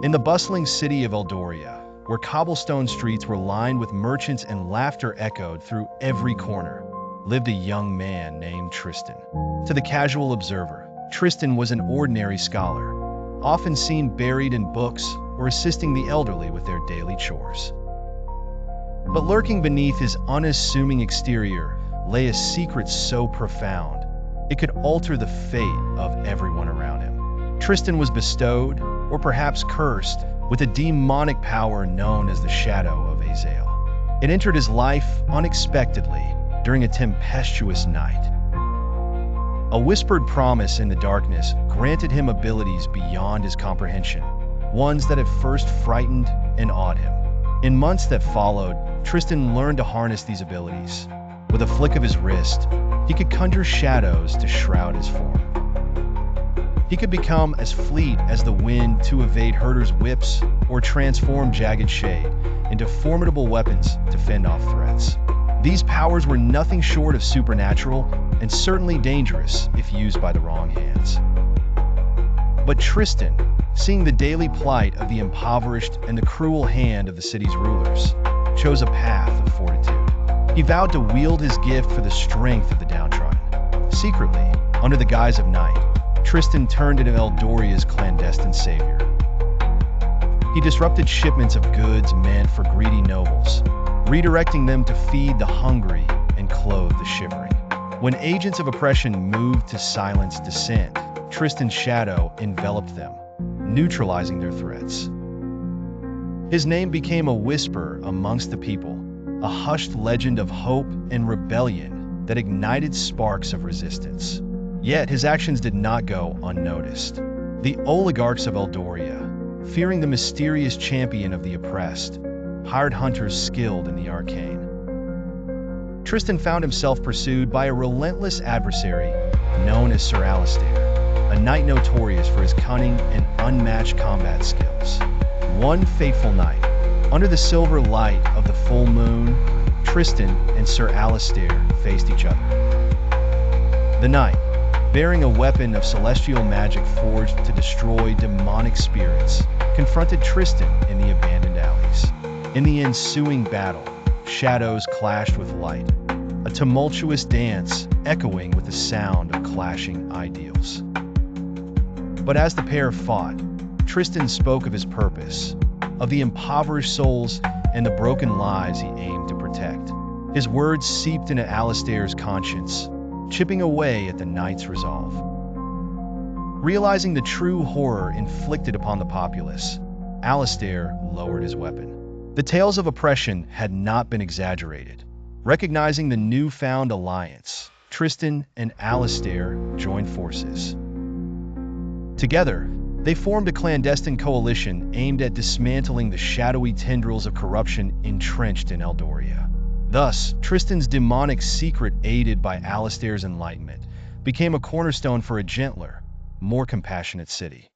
In the bustling city of Eldoria, where cobblestone streets were lined with merchants and laughter echoed through every corner, lived a young man named Tristan. To the casual observer, Tristan was an ordinary scholar, often seen buried in books or assisting the elderly with their daily chores. But lurking beneath his unassuming exterior lay a secret so profound, it could alter the fate of everyone around him. Tristan was bestowed, or perhaps cursed, with a demonic power known as the Shadow of Azael. It entered his life unexpectedly during a tempestuous night. A whispered promise in the darkness granted him abilities beyond his comprehension, ones that at first frightened and awed him. In months that followed, Tristan learned to harness these abilities. With a flick of his wrist, he could conjure shadows to shroud his form. He could become as fleet as the wind to evade herders' whips or transform jagged shade into formidable weapons to fend off threats. These powers were nothing short of supernatural and certainly dangerous if used by the wrong hands. But Tristan, seeing the daily plight of the impoverished and the cruel hand of the city's rulers, chose a path of fortitude. He vowed to wield his gift for the strength of the downtrodden. Secretly, under the guise of night, Tristan turned into Eldoria's clandestine savior. He disrupted shipments of goods meant for greedy nobles, redirecting them to feed the hungry and clothe the shivering. When agents of oppression moved to silence dissent, Tristan's shadow enveloped them, neutralizing their threats. His name became a whisper amongst the people, a hushed legend of hope and rebellion that ignited sparks of resistance. Yet his actions did not go unnoticed. The oligarchs of Eldoria, fearing the mysterious champion of the oppressed, hired hunters skilled in the arcane. Tristan found himself pursued by a relentless adversary known as Sir Alistair, a knight notorious for his cunning and unmatched combat skills. One fateful night, under the silver light of the full moon, Tristan and Sir Alistair faced each other. The knight, bearing a weapon of celestial magic forged to destroy demonic spirits, confronted Tristan in the abandoned alleys. In the ensuing battle, shadows clashed with light, a tumultuous dance echoing with the sound of clashing ideals. But as the pair fought, Tristan spoke of his purpose, of the impoverished souls and the broken lives he aimed to protect. His words seeped into Alistair's conscience, chipping away at the knight's resolve. Realizing the true horror inflicted upon the populace, Alistair lowered his weapon. The tales of oppression had not been exaggerated. Recognizing the newfound alliance, Tristan and Alistair joined forces. Together, they formed a clandestine coalition aimed at dismantling the shadowy tendrils of corruption entrenched in Eldoria. Thus, Tristan's demonic secret, aided by Alistair's enlightenment, became a cornerstone for a gentler, more compassionate city.